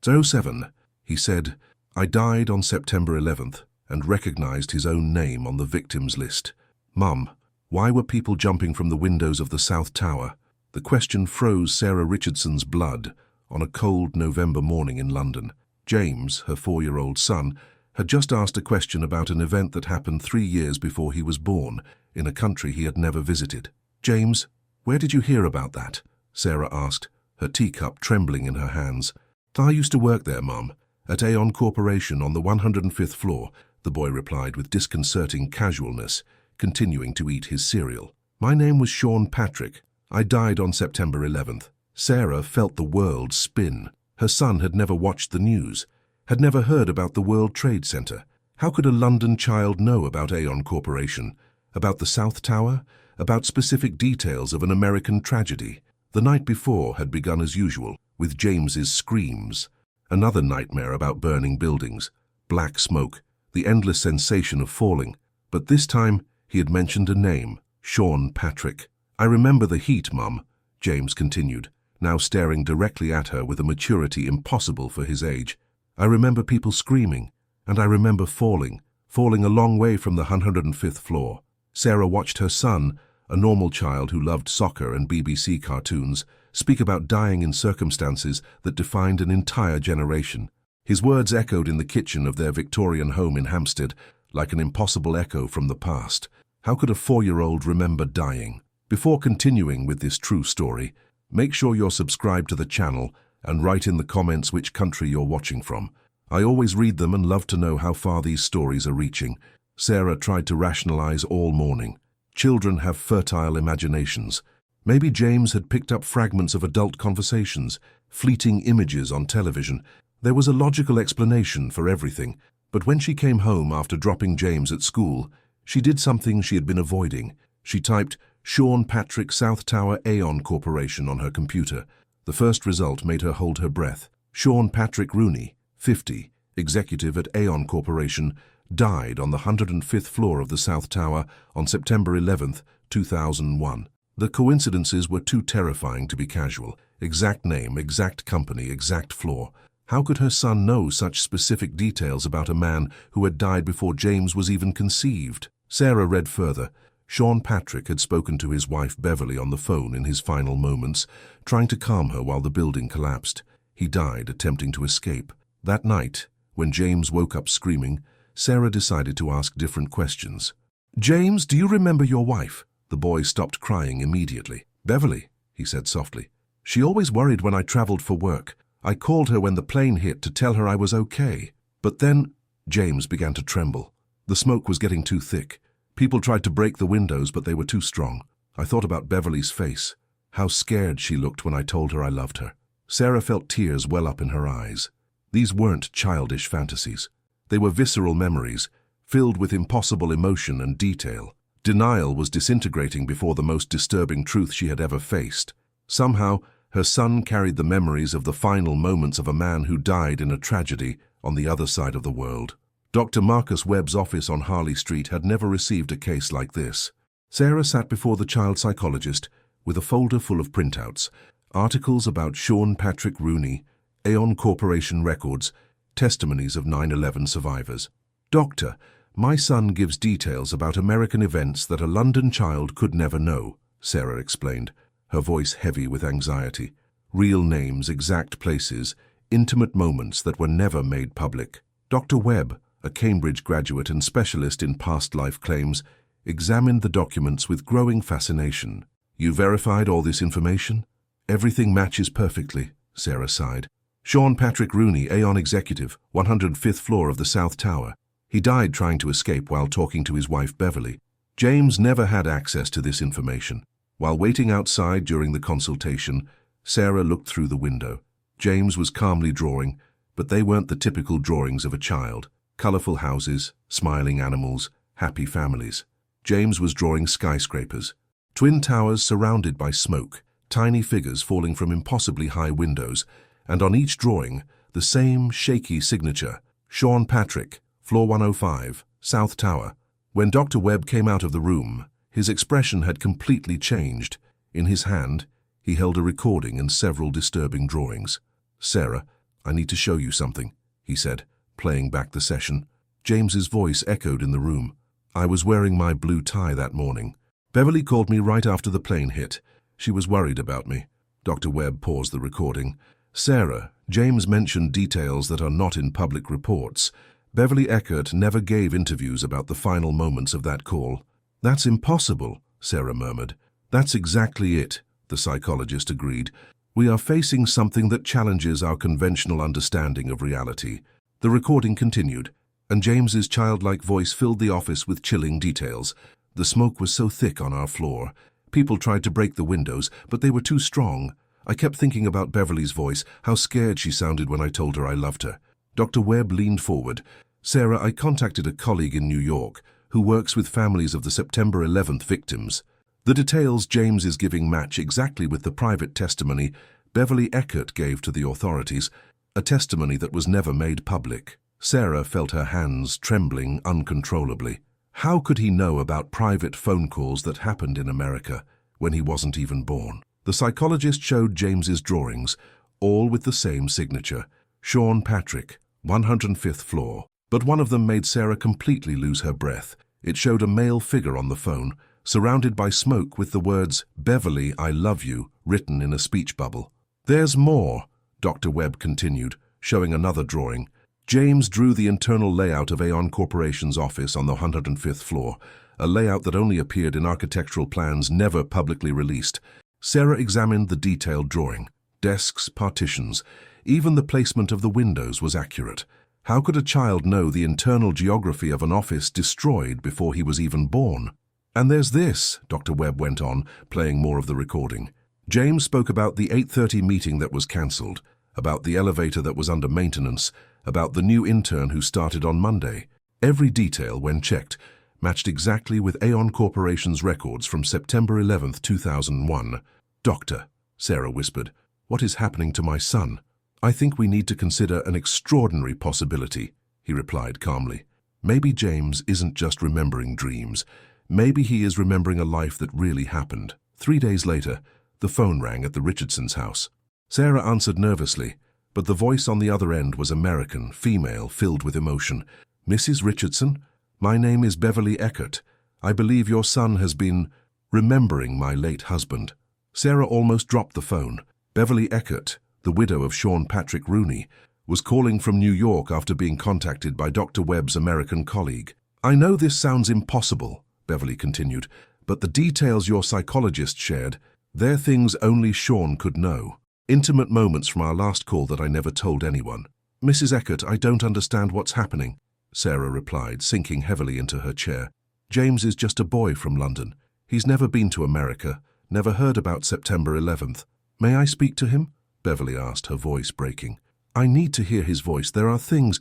07. He said, "I died on September 11th and recognized his own name on the victims list." Mum, why were people jumping from the windows of the South Tower? The question froze Sarah Richardson's blood on a cold November morning in London. James, her 4-year-old son, had just asked a question about an event that happened 3 years before he was born, in a country he had never visited. "James, where did you hear about that?" Sarah asked, her teacup trembling in her hands. "I used to work there, Mum, at Aon Corporation on the 105th floor," the boy replied with disconcerting casualness, continuing to eat his cereal. "My name was Sean Patrick. I died on September 11th. Sarah felt the world spin. Her son had never watched the news, had never heard about the World Trade Center. How could a London child know about Aon Corporation, about the South Tower, about specific details of an American tragedy? The night before had begun as usual, with James's screams. Another nightmare about burning buildings, black smoke, the endless sensation of falling. But this time, he had mentioned a name, Sean Patrick. "I remember the heat, Mum," James continued, now staring directly at her with a maturity impossible for his age. "I remember people screaming, and I remember falling a long way from the 105th floor." Sarah watched her son, a normal child who loved soccer and BBC cartoons, speak about dying in circumstances that defined an entire generation. His words echoed in the kitchen of their Victorian home in Hampstead like an impossible echo from the past. How could a 4-year-old remember dying? Before continuing with this true story, make sure you're subscribed to the channel and write in the comments which country you're watching from. I always read them and love to know how far these stories are reaching. Sarah tried to rationalize all morning. Children have fertile imaginations. Maybe James had picked up fragments of adult conversations, fleeting images on television. There was a logical explanation for everything, but when she came home after dropping James at school, she did something she had been avoiding. She typed Sean Patrick South Tower Aon Corporation on her computer. The first result made her hold her breath. Sean Patrick Rooney, 50, executive at Aon Corporation, died on the 105th floor of the South Tower on September 11th, 2001. The coincidences were too terrifying to be casual. Exact name, exact company, exact floor. How could her son know such specific details about a man who had died before James was even conceived? Sarah read further. Sean Patrick had spoken to his wife Beverly on the phone in his final moments, trying to calm her while the building collapsed. He died attempting to escape. That night, when James woke up screaming, Sarah decided to ask different questions. "James, do you remember your wife?" The boy stopped crying immediately. "Beverly," he said softly. "She always worried when I traveled for work. I called her when the plane hit to tell her I was okay. But then—" James began to tremble. The smoke was getting too thick. People tried to break the windows, but they were too strong. I thought about Beverly's face, how scared she looked when I told her I loved her. Sarah felt tears well up in her eyes. These weren't childish fantasies. They were visceral memories, filled with impossible emotion and detail. Denial was disintegrating before the most disturbing truth she had ever faced. Somehow, her son carried the memories of the final moments of a man who died in a tragedy on the other side of the world. Dr. Marcus Webb's office on Harley Street had never received a case like this. Sarah sat before the child psychologist with a folder full of printouts, articles about Sean Patrick Rooney, Aon Corporation records, testimonies of 9/11 survivors. "Doctor, my son gives details about American events that a London child could never know," Sarah explained, her voice heavy with anxiety. Real names, exact places, intimate moments that were never made public. Dr. Webb, a Cambridge graduate and specialist in past life claims, examined the documents with growing fascination. "You verified all this information?" "Everything matches perfectly," Sarah sighed. "Sean Patrick Rooney, Aon executive, 105th floor of the South Tower. He died trying to escape while talking to his wife Beverly. James never had access to this information." While waiting outside during the consultation, Sarah looked through the window. James was calmly drawing, but they weren't the typical drawings of a child. Colorful houses, smiling animals, happy families. James was drawing skyscrapers. Twin towers surrounded by smoke, tiny figures falling from impossibly high windows, and on each drawing, the same shaky signature, Sean Patrick, floor 105, South Tower. When Dr. Webb came out of the room, his expression had completely changed. In his hand, he held a recording and several disturbing drawings. "Sarah, I need to show you something, he said, playing back the session. James's voice echoed in the room. I was wearing my blue tie that morning. Beverly called me right after the plane hit. She was worried about me. Dr. Webb paused the recording. Sarah, James mentioned details that are not in public reports. Beverly Eckert never gave interviews about the final moments of that call. That's impossible, Sarah murmured. That's exactly it, the psychologist agreed. We are facing something that challenges our conventional understanding of reality. The recording continued, and James's childlike voice filled the office with chilling details. The smoke was so thick on our floor. People tried to break the windows, but they were too strong. I kept thinking about Beverly's voice, how scared she sounded when I told her I loved her. Dr. Webb leaned forward. Sarah, I contacted a colleague in New York who works with families of the September 11th victims. The details James is giving match exactly with the private testimony Beverly Eckert gave to the authorities, a testimony that was never made public. Sarah felt her hands trembling uncontrollably. How could he know about private phone calls that happened in America when he wasn't even born? The psychologist showed James's drawings, all with the same signature, Sean Patrick, 105th floor. But one of them made Sarah completely lose her breath. It showed a male figure on the phone, surrounded by smoke with the words, "Beverly, I love you," written in a speech bubble. There's more, Dr. Webb continued, showing another drawing. James drew the internal layout of Aon Corporation's office on the 105th floor, a layout that only appeared in architectural plans never publicly released. Sarah examined the detailed drawing. Desks, partitions, even the placement of the windows was accurate. How could a child know the internal geography of an office destroyed before he was even born? And there's this, Dr. Webb went on, playing more of the recording. James spoke about the 8:30 meeting that was cancelled, about the elevator that was under maintenance, about the new intern who started on Monday. Every detail, when checked, matched exactly with Aon Corporation's records from September 11th, 2001. Doctor, Sarah whispered, what is happening to my son? I think we need to consider an extraordinary possibility, he replied calmly. Maybe James isn't just remembering dreams. Maybe he is remembering a life that really happened. 3 days later, the phone rang at the Richardsons' house. Sarah answered nervously, but the voice on the other end was American, female, filled with emotion. Mrs. Richardson, my name is Beverly Eckert. I believe your son has been remembering my late husband. Sarah almost dropped the phone. Beverly Eckert, the widow of Sean Patrick Rooney, was calling from New York after being contacted by Dr. Webb's American colleague. I know this sounds impossible, Beverly continued, but the details your psychologist shared, they're things only Sean could know. Intimate moments from our last call that I never told anyone. Mrs. Eckert, I don't understand what's happening, Sarah replied, sinking heavily into her chair. James is just a boy from London. He's never been to America, never heard about September 11th. May I speak to him? Beverly asked, her voice breaking. I need to hear his voice. There are things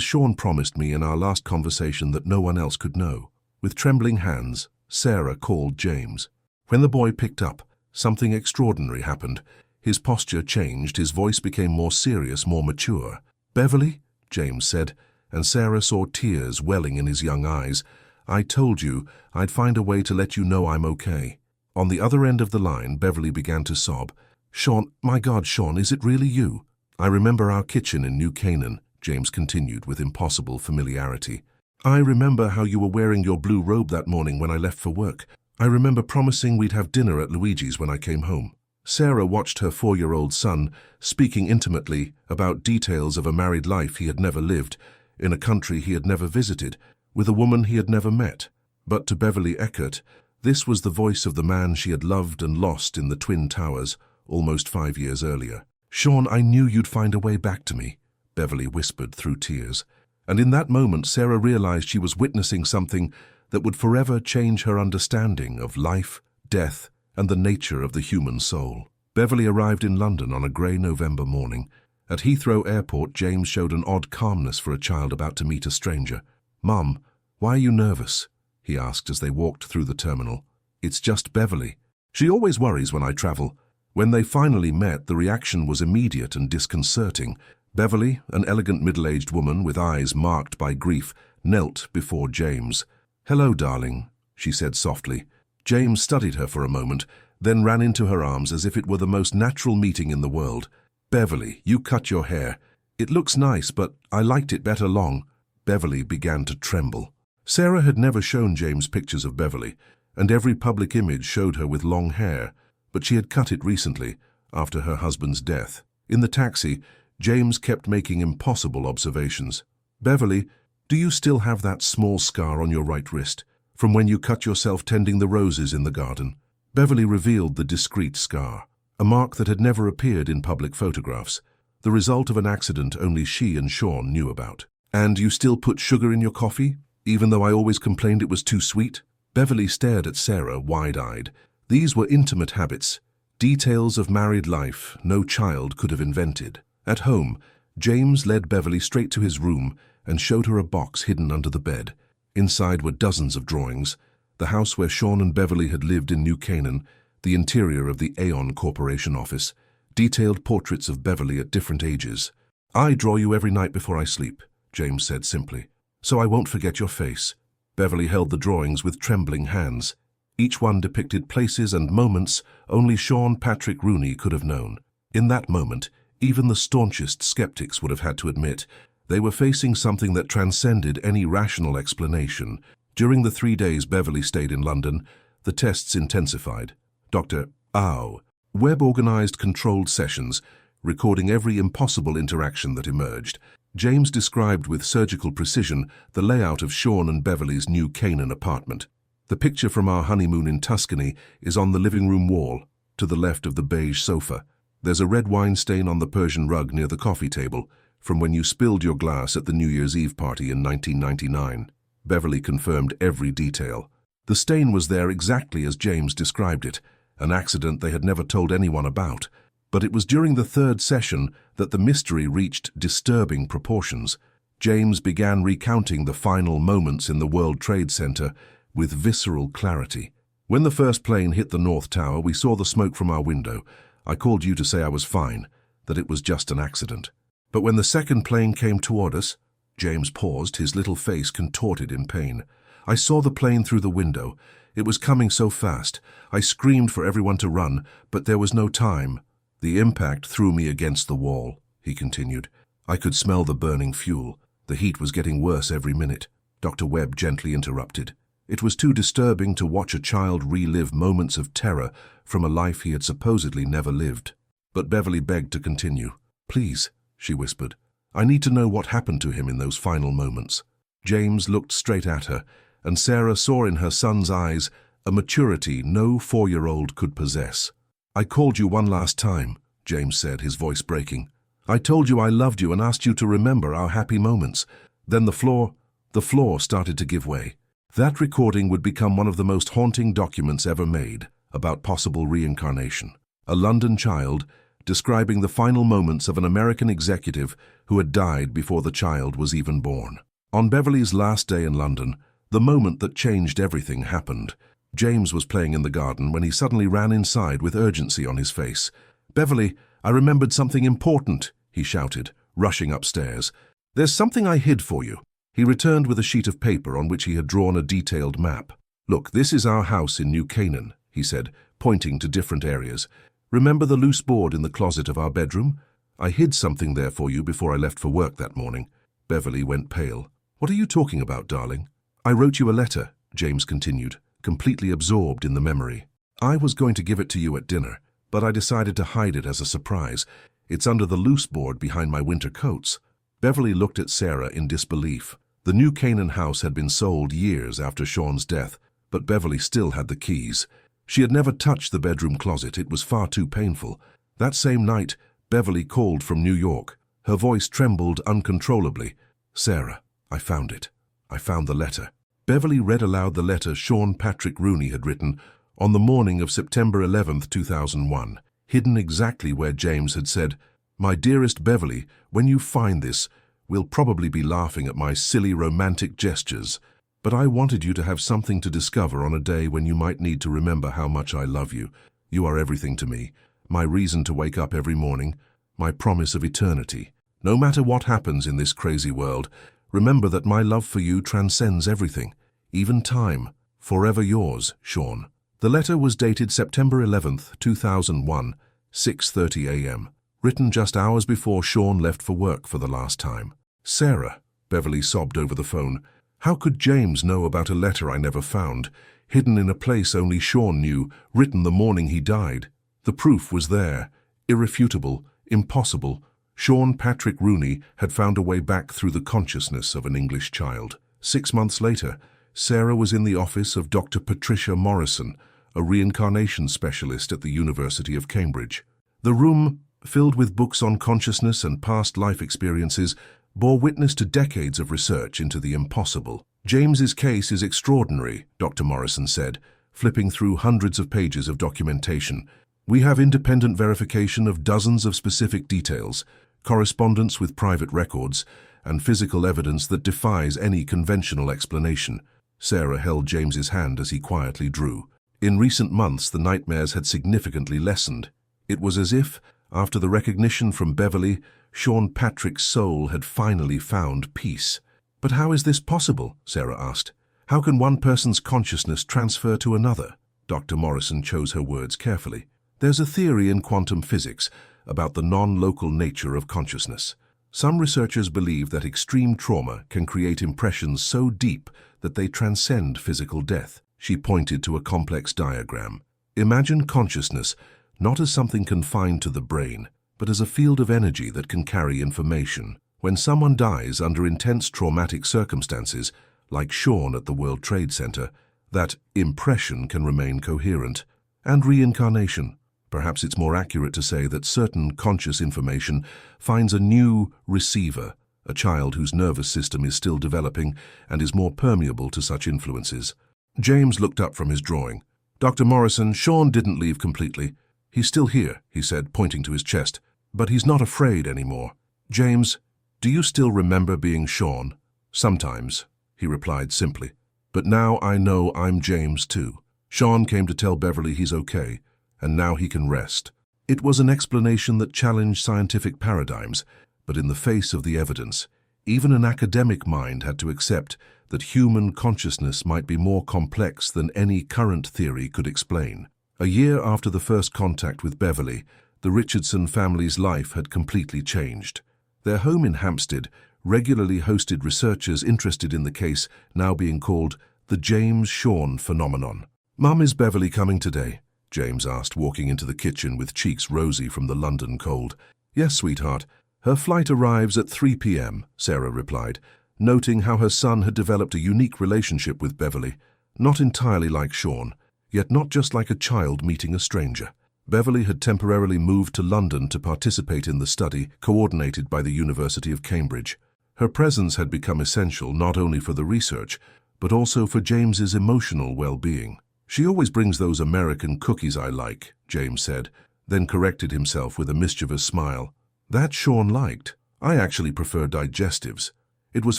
Sean promised me in our last conversation that no one else could know. With trembling hands, Sarah called James. When the boy picked up, something extraordinary happened. His posture changed, his voice became more serious, more mature. Beverly, James said, and Sarah saw tears welling in his young eyes. I told you I'd find a way to let you know I'm okay. On the other end of the line, Beverly began to sob. Sean, my God, Sean, is it really you? I remember our kitchen in New Canaan, James continued with impossible familiarity. I remember how you were wearing your blue robe that morning when I left for work. I remember promising we'd have dinner at Luigi's when I came home. Sarah watched her 4-year-old son, speaking intimately about details of a married life he had never lived, in a country he had never visited, with a woman he had never met. But to Beverly Eckert, this was the voice of the man she had loved and lost in the Twin Towers almost 5 years earlier. Sean, I knew you'd find a way back to me, Beverly whispered through tears. And in that moment, Sarah realized she was witnessing something that would forever change her understanding of life, death, and the nature of the human soul. Beverly arrived in London on a grey November morning. At Heathrow Airport, James showed an odd calmness for a child about to meet a stranger. Mum, why are you nervous? He asked as they walked through the terminal. It's just Beverly. She always worries when I travel. When they finally met, the reaction was immediate and disconcerting. Beverly, an elegant middle-aged woman with eyes marked by grief, knelt before James. Hello, darling, she said softly. James studied her for a moment, then ran into her arms as if it were the most natural meeting in the world. Beverly, you cut your hair. It looks nice, but I liked it better long. Beverly began to tremble. Sarah had never shown James pictures of Beverly, and every public image showed her with long hair, but she had cut it recently, after her husband's death. In the taxi, James kept making impossible observations. Beverly, do you still have that small scar on your right wrist, from when you cut yourself tending the roses in the garden? Beverly revealed the discreet scar, a mark that had never appeared in public photographs, the result of an accident only she and Sean knew about. And you still put sugar in your coffee, even though I always complained it was too sweet? Beverly stared at Sarah wide-eyed. These were intimate habits, details of married life no child could have invented. At home, James led Beverly straight to his room and showed her a box hidden under the bed. Inside were dozens of drawings, the house where Sean and Beverly had lived in New Canaan, the interior of the Aon Corporation office, detailed portraits of Beverly at different ages. I draw you every night before I sleep, James said simply, so I won't forget your face. Beverly held the drawings with trembling hands. Each one depicted places and moments only Sean Patrick Rooney could have known. In that moment, even the staunchest skeptics would have had to admit they were facing something that transcended any rational explanation. During the 3 days Beverly stayed in London, the tests intensified. Dr. Webb organized controlled sessions, recording every impossible interaction that emerged. James described with surgical precision the layout of Sean and Beverly's New Canaan apartment. The picture from our honeymoon in Tuscany is on the living room wall, to the left of the beige sofa. There's a red wine stain on the Persian rug near the coffee table, from when you spilled your glass at the New Year's Eve party in 1999. Beverly confirmed every detail. The stain was there exactly as James described it, an accident they had never told anyone about. But it was during the 3rd session that the mystery reached disturbing proportions. James began recounting the final moments in the World Trade Center with visceral clarity. When the first plane hit the North Tower, we saw the smoke from our window. I called you to say I was fine, that it was just an accident. But when the second plane came toward us, James paused, his little face contorted in pain. I saw the plane through the window. It was coming so fast. I screamed for everyone to run, but there was no time. The impact threw me against the wall, he continued. I could smell the burning fuel. The heat was getting worse every minute. Dr. Webb gently interrupted. It was too disturbing to watch a child relive moments of terror from a life he had supposedly never lived. But Beverly begged to continue. Please, she whispered. I need to know what happened to him in those final moments. James looked straight at her, and Sarah saw in her son's eyes a maturity no 4-year-old could possess. I called you one last time, James said, his voice breaking. I told you I loved you and asked you to remember our happy moments. Then the floor started to give way. That recording would become one of the most haunting documents ever made about possible reincarnation. A London child describing the final moments of an American executive who had died before the child was even born. On Beverly's last day in London, the moment that changed everything happened. James was playing in the garden when he suddenly ran inside with urgency on his face. Beverly, I remembered something important, he shouted, rushing upstairs. There's something I hid for you. He returned with a sheet of paper on which he had drawn a detailed map. Look, this is our house in New Canaan, he said, pointing to different areas. Remember the loose board in the closet of our bedroom? I hid something there for you before I left for work that morning. Beverly went pale. What are you talking about, darling? I wrote you a letter, James continued, completely absorbed in the memory. I was going to give it to you at dinner, but I decided to hide it as a surprise. It's under the loose board behind my winter coats. Beverly looked at Sarah in disbelief. The New Canaan house had been sold years after Sean's death, but Beverly still had the keys. She had never touched the bedroom closet. It was far too painful. That same night, Beverly called from New York. Her voice trembled uncontrollably. Sarah, I found it. I found the letter. Beverly read aloud the letter Sean Patrick Rooney had written on the morning of September 11th, 2001, hidden exactly where James had said, My dearest Beverly, when you find this, we'll probably be laughing at my silly romantic gestures, but I wanted you to have something to discover on a day when you might need to remember how much I love you. You are everything to me, my reason to wake up every morning, my promise of eternity. No matter what happens in this crazy world, remember that my love for you transcends everything, even time. Forever yours, Sean. The letter was dated September 11th, 2001, 6:30 a.m. written just hours before Sean left for work for the last time. "Sarah," Beverly sobbed over the phone, "how could James know about a letter I never found, hidden in a place only Sean knew, written the morning he died? The proof was there, irrefutable, impossible. Sean Patrick Rooney had found a way back through the consciousness of an English child." 6 months later, Sarah was in the office of Dr. Patricia Morrison, a reincarnation specialist at the University of Cambridge. The room, filled with books on consciousness and past life experiences, bore witness to decades of research into the impossible. "James's case is extraordinary," Dr. Morrison said, flipping through hundreds of pages of documentation. "We have independent verification of dozens of specific details, correspondence with private records, and physical evidence that defies any conventional explanation." Sarah held James's hand as he quietly drew. In recent months, the nightmares had significantly lessened. It was as if, after the recognition from Beverly, Sean Patrick's soul had finally found peace. "But how is this possible?" Sarah asked. "How can one person's consciousness transfer to another?" Dr. Morrison chose her words carefully. "There's a theory in quantum physics about the non-local nature of consciousness. Some researchers believe that extreme trauma can create impressions so deep that they transcend physical death." She pointed to a complex diagram. "Imagine consciousness not as something confined to the brain, but as a field of energy that can carry information. When someone dies under intense traumatic circumstances, like Sean at the World Trade Center, that impression can remain coherent." And reincarnation. Perhaps it's more accurate to say that certain conscious information finds a new receiver, a child whose nervous system is still developing and is more permeable to such influences. James looked up from his drawing. "Dr. Morrison, Sean didn't leave completely. He's still here," he said, pointing to his chest. "But he's not afraid anymore." "James, do you still remember being Sean?" "Sometimes," he replied simply. "But now I know I'm James too. Sean came to tell Beverly he's okay, and now he can rest." It was an explanation that challenged scientific paradigms, but in the face of the evidence, even an academic mind had to accept that human consciousness might be more complex than any current theory could explain. A year after the first contact with Beverly, the Richardson family's life had completely changed. Their home in Hampstead regularly hosted researchers interested in the case now being called the James-Sean phenomenon. "Mum, is Beverly coming today?" James asked, walking into the kitchen with cheeks rosy from the London cold. "Yes, sweetheart. Her flight arrives at 3 p.m., Sarah replied, noting how her son had developed a unique relationship with Beverly, not entirely like Sean, yet not just like a child meeting a stranger. Beverly had temporarily moved to London to participate in the study coordinated by the University of Cambridge. Her presence had become essential not only for the research, but also for James's emotional well-being. "She always brings those American cookies I like," James said, then corrected himself with a mischievous smile. "That Sean liked. I actually prefer digestives." It was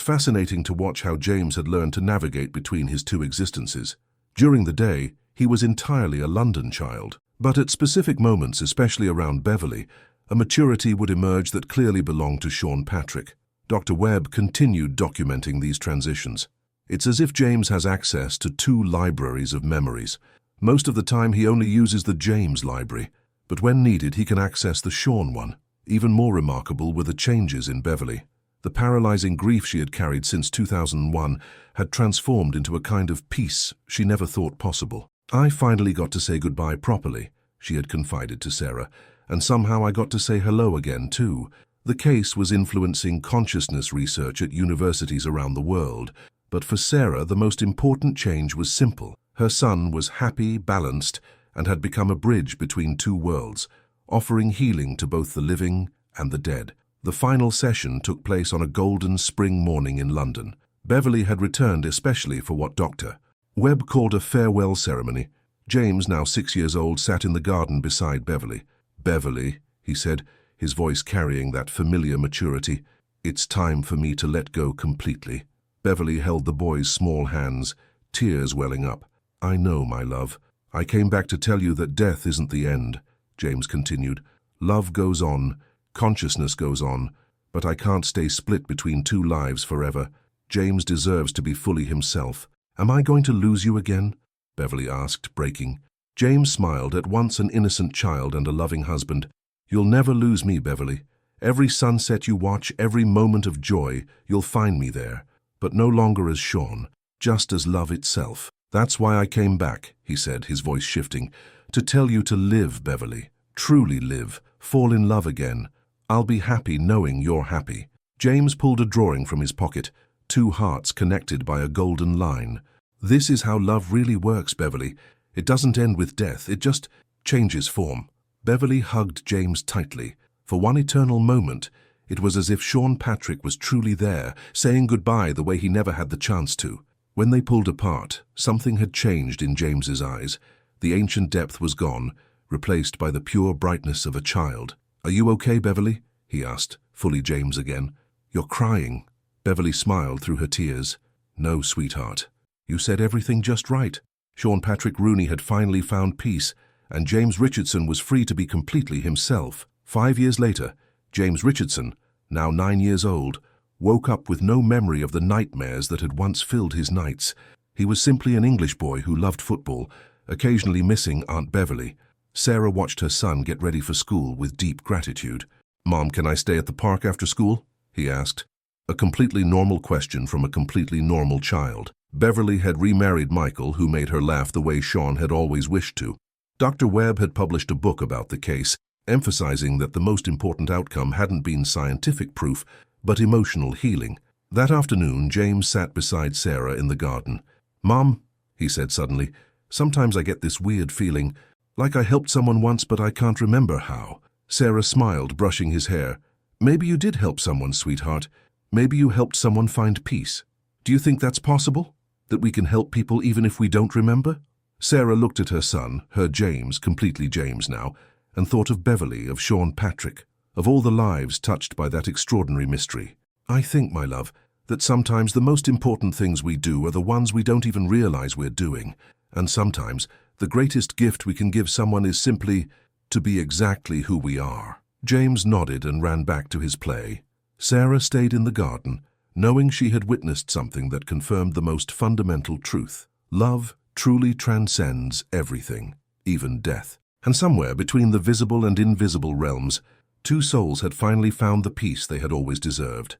fascinating to watch how James had learned to navigate between his two existences. During the day, he was entirely a London child. But at specific moments, especially around Beverly, a maturity would emerge that clearly belonged to Sean Patrick. Dr. Webb continued documenting these transitions. "It's as if James has access to two libraries of memories. Most of the time he only uses the James library, but when needed he can access the Sean one. Even more remarkable were the changes in Beverly. The paralyzing grief she had carried since 2001 had transformed into a kind of peace she never thought possible. "I finally got to say goodbye properly," she had confided to Sarah, "and somehow I got to say hello again too." The case was influencing consciousness research at universities around the world, but for Sarah the most important change was simple. Her son was happy, balanced, and had become a bridge between two worlds, offering healing to both the living and the dead. The final session took place on a golden spring morning in London. Beverly had returned especially for what Dr. Webb called a farewell ceremony. James, now 6 years old, sat in the garden beside Beverly. "Beverly," he said, his voice carrying that familiar maturity, "it's time for me to let go completely." Beverly held the boy's small hands, tears welling up. "I know, my love. I came back to tell you that death isn't the end," James continued. "Love goes on, consciousness goes on, but I can't stay split between two lives forever. James deserves to be fully himself." "Am I going to lose you again?" Beverly asked, breaking. James smiled, at once an innocent child and a loving husband. You'll never lose me, Beverly. Every sunset you watch, every moment of joy, you'll find me there. But no longer as Sean, just as love itself. That's why I came back, he said, his voice shifting, to tell you to live, Beverly. Truly live. Fall in love again. I'll be happy knowing you're happy. James pulled a drawing from his pocket, two hearts connected by a golden line. This is how love really works, Beverly. It doesn't end with death, it just changes form. Beverly hugged James tightly. For one eternal moment, it was as if Sean Patrick was truly there, saying goodbye the way he never had the chance to. When they pulled apart, something had changed in James's eyes. The ancient depth was gone, replaced by the pure brightness of a child. "Are you okay, Beverly?" he asked, fully James again. "You're crying." Beverly smiled through her tears. "No, sweetheart. You said everything just right." Sean Patrick Rooney had finally found peace, and James Richardson was free to be completely himself. 5 years later, James Richardson, now 9 years old, woke up with no memory of the nightmares that had once filled his nights. He was simply an English boy who loved football, occasionally missing Aunt Beverly. Sarah watched her son get ready for school with deep gratitude. "Mom, can I stay at the park after school?" he asked. A completely normal question from a completely normal child. Beverly had remarried Michael, who made her laugh the way Sean had always wished to. Dr. Webb had published a book about the case, emphasizing that the most important outcome hadn't been scientific proof, but emotional healing. That afternoon, James sat beside Sarah in the garden. "Mom," he said suddenly, "sometimes I get this weird feeling, like I helped someone once but I can't remember how." Sarah smiled, brushing his hair. "Maybe you did help someone, sweetheart. Maybe you helped someone find peace. Do you think that's possible? That we can help people even if we don't remember?" Sarah looked at her son, her James, completely James now, and thought of Beverly, of Sean Patrick, of all the lives touched by that extraordinary mystery. "I think, my love, that sometimes the most important things we do are the ones we don't even realize we're doing, and sometimes the greatest gift we can give someone is simply to be exactly who we are." James nodded and ran back to his play. Sarah stayed in the garden, knowing she had witnessed something that confirmed the most fundamental truth. Love truly transcends everything, even death. And somewhere between the visible and invisible realms, two souls had finally found the peace they had always deserved.